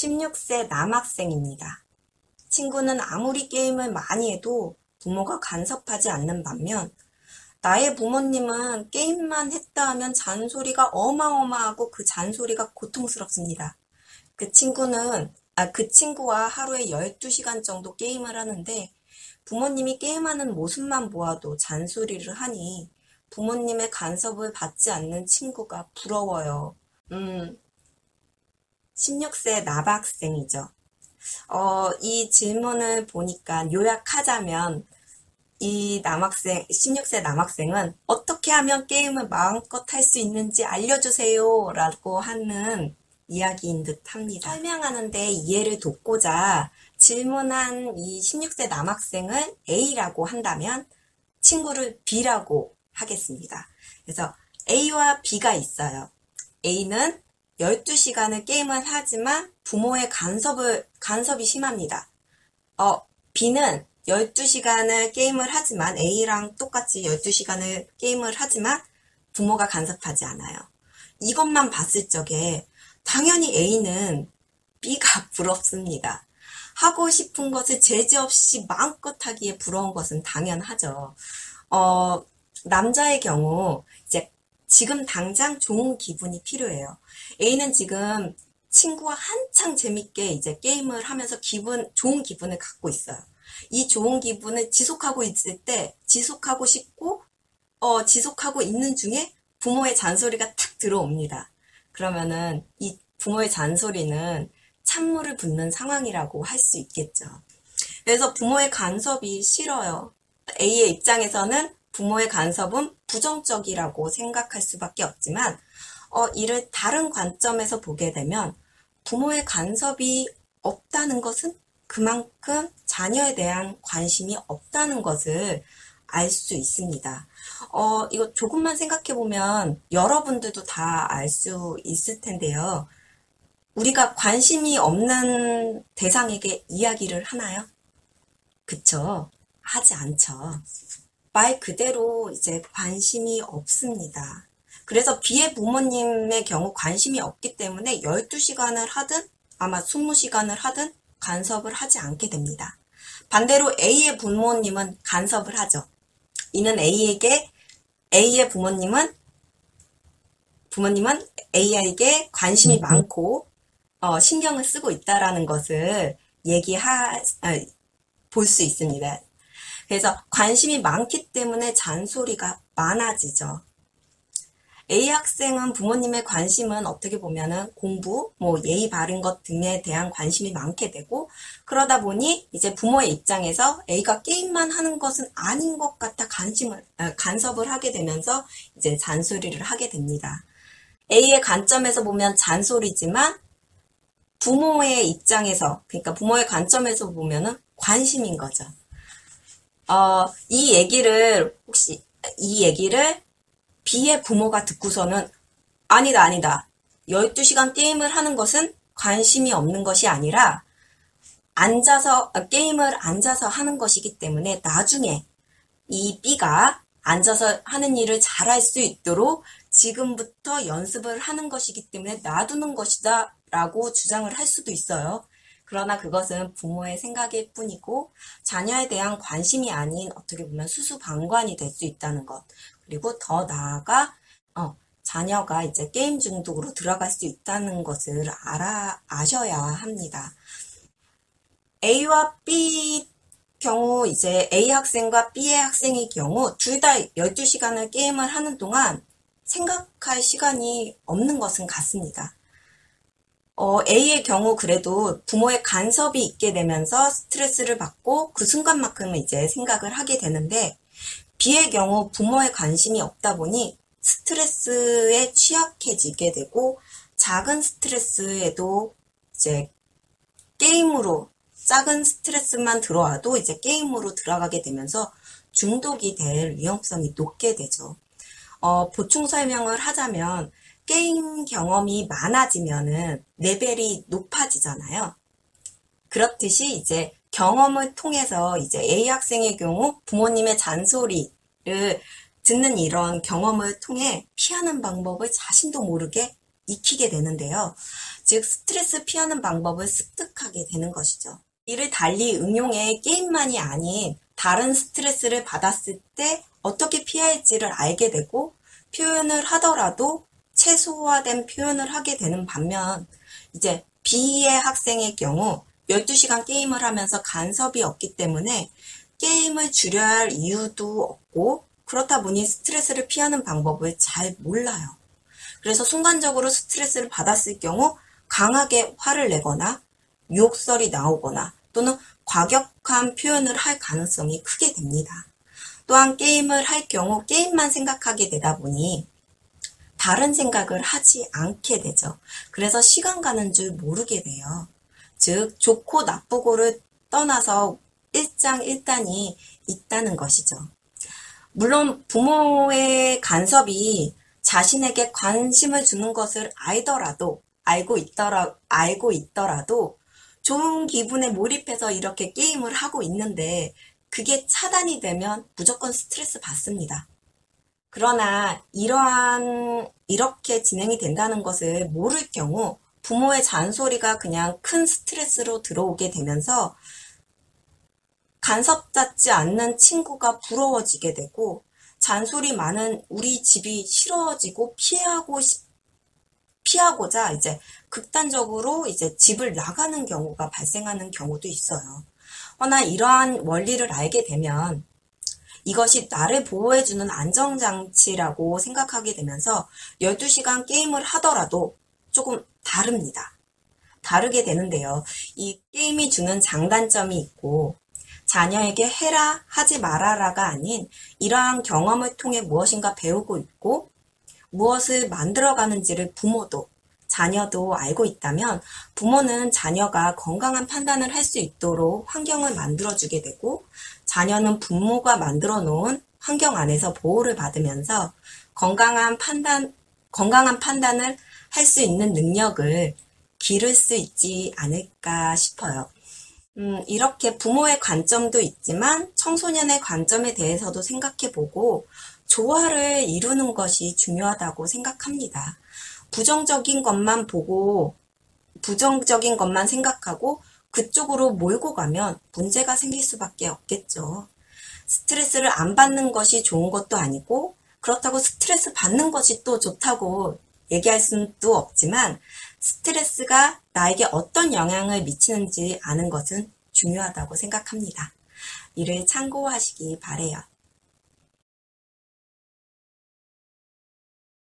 16세 남학생입니다. 친구는 아무리 게임을 많이 해도 부모가 간섭하지 않는 반면 나의 부모님은 게임만 했다 하면 잔소리가 어마어마하고 그 잔소리가 고통스럽습니다. 그 친구와 하루에 12시간 정도 게임을 하는데 부모님이 게임하는 모습만 보아도 잔소리를 하니 부모님의 간섭을 받지 않는 친구가 부러워요. 16세 남학생이죠. 이 질문을 보니까 요약하자면 이 16세 남학생은 어떻게 하면 게임을 마음껏 할 수 있는지 알려주세요 라고 하는 이야기인 듯 합니다. 설명하는데 이해를 돕고자 질문한 이 16세 남학생을 A라고 한다면 친구를 B라고 하겠습니다. 그래서 A와 B가 있어요. A는 12시간을 게임을 하지만 부모의 간섭이 심합니다. B는 12시간을 게임을 하지만 A랑 똑같이 12시간을 게임을 하지만 부모가 간섭하지 않아요. 이것만 봤을 적에 당연히 A는 B가 부럽습니다. 하고 싶은 것을 제재 없이 마음껏 하기에 부러운 것은 당연하죠. 남자의 경우 이제 지금 당장 좋은 기분이 필요해요. A는 지금 친구와 한창 재밌게 이제 게임을 하면서 좋은 기분을 갖고 있어요. 이 좋은 기분을 지속하고 있을 때 지속하고 싶고 지속하고 있는 중에 부모의 잔소리가 탁 들어옵니다. 그러면은 이 부모의 잔소리는 찬물을 붓는 상황이라고 할 수 있겠죠. 그래서 부모의 간섭이 싫어요. A의 입장에서는 부모의 간섭은 부정적이라고 생각할 수밖에 없지만 이를 다른 관점에서 보게 되면 부모의 간섭이 없다는 것은 그만큼 자녀에 대한 관심이 없다는 것을 알 수 있습니다. 이거 조금만 생각해 보면 여러분들도 다 알 수 있을 텐데요. 우리가 관심이 없는 대상에게 이야기를 하나요? 그쵸? 하지 않죠. 말 그대로 이제 관심이 없습니다. 그래서 B의 부모님의 경우 관심이 없기 때문에 12시간을 하든 아마 20시간을 하든 간섭을 하지 않게 됩니다. 반대로 A의 부모님은 간섭을 하죠. 이는 A의 부모님은 A에게 관심이 많고 신경을 쓰고 있다라는 것을 볼 수 있습니다. 그래서 관심이 많기 때문에 잔소리가 많아지죠. A 학생은 부모님의 관심은 어떻게 보면은 공부, 예의 바른 것 등에 대한 관심이 많게 되고 그러다 보니 이제 부모의 입장에서 A가 게임만 하는 것은 아닌 것 같아 간섭을 하게 되면서 이제 잔소리를 하게 됩니다. A의 관점에서 보면 잔소리지만 부모의 입장에서, 그러니까 부모의 관점에서 보면은 관심인 거죠. 이 얘기를 B의 부모가 듣고서는 아니다. 12시간 게임을 하는 것은 관심이 없는 것이 아니라 게임을 앉아서 하는 것이기 때문에 나중에 이 B가 앉아서 하는 일을 잘할 수 있도록 지금부터 연습을 하는 것이기 때문에 놔두는 것이다 라고 주장을 할 수도 있어요. 그러나 그것은 부모의 생각일 뿐이고 자녀에 대한 관심이 아닌 어떻게 보면 수수방관이 될 수 있다는 것. 그리고 더 나아가 자녀가 이제 게임 중독으로 들어갈 수 있다는 것을 아셔야 합니다. A와 B 경우 이제 A 학생과 B의 학생의 경우 둘 다 12시간을 게임을 하는 동안 생각할 시간이 없는 것은 같습니다. A의 경우 그래도 부모의 간섭이 있게 되면서 스트레스를 받고 그 순간만큼은 이제 생각을 하게 되는데 B의 경우 부모의 관심이 없다 보니 스트레스에 취약해지게 되고 작은 스트레스에도 이제 작은 스트레스만 들어와도 이제 게임으로 들어가게 되면서 중독이 될 위험성이 높게 되죠. 보충 설명을 하자면 게임 경험이 많아지면은 레벨이 높아지잖아요. 그렇듯이 이제 경험을 통해서 이제 A 학생의 경우 부모님의 잔소리를 듣는 이런 경험을 통해 피하는 방법을 자신도 모르게 익히게 되는데요. 즉, 스트레스 피하는 방법을 습득하게 되는 것이죠. 이를 달리 응용해 게임만이 아닌 다른 스트레스를 받았을 때 어떻게 피할지를 알게 되고 표현을 하더라도 최소화된 표현을 하게 되는 반면 이제 B의 학생의 경우 12시간 게임을 하면서 간섭이 없기 때문에 게임을 줄여야 할 이유도 없고 그렇다 보니 스트레스를 피하는 방법을 잘 몰라요. 그래서 순간적으로 스트레스를 받았을 경우 강하게 화를 내거나 욕설이 나오거나 또는 과격한 표현을 할 가능성이 크게 됩니다. 또한 게임을 할 경우 게임만 생각하게 되다 보니 다른 생각을 하지 않게 되죠. 그래서 시간 가는 줄 모르게 돼요. 즉, 좋고 나쁘고를 떠나서 일장일단이 있다는 것이죠. 물론 부모의 간섭이 자신에게 관심을 주는 것을 알고 있더라도 좋은 기분에 몰입해서 이렇게 게임을 하고 있는데 그게 차단이 되면 무조건 스트레스 받습니다. 그러나 이렇게 진행이 된다는 것을 모를 경우 부모의 잔소리가 그냥 큰 스트레스로 들어오게 되면서 간섭받지 않는 친구가 부러워지게 되고 잔소리 많은 우리 집이 싫어지고 피하고자 이제 극단적으로 이제 집을 나가는 경우가 발생하는 경우도 있어요. 허나 이러한 원리를 알게 되면 이것이 나를 보호해주는 안정장치라고 생각하게 되면서 12시간 게임을 하더라도 조금 다르게 되는데요. 이 게임이 주는 장단점이 있고 자녀에게 해라, 하지 말아라가 아닌 이러한 경험을 통해 무엇인가 배우고 있고 무엇을 만들어가는지를 부모도 자녀도 알고 있다면 부모는 자녀가 건강한 판단을 할 수 있도록 환경을 만들어주게 되고 자녀는 부모가 만들어 놓은 환경 안에서 보호를 받으면서 건강한 판단을 할 수 있는 능력을 기를 수 있지 않을까 싶어요. 이렇게 부모의 관점도 있지만 청소년의 관점에 대해서도 생각해보고 조화를 이루는 것이 중요하다고 생각합니다. 부정적인 것만 보고 부정적인 것만 생각하고 그쪽으로 몰고 가면 문제가 생길 수밖에 없겠죠. 스트레스를 안 받는 것이 좋은 것도 아니고 그렇다고 스트레스 받는 것이 또 좋다고 얘기할 수도 없지만 스트레스가 나에게 어떤 영향을 미치는지 아는 것은 중요하다고 생각합니다. 이를 참고하시기 바래요.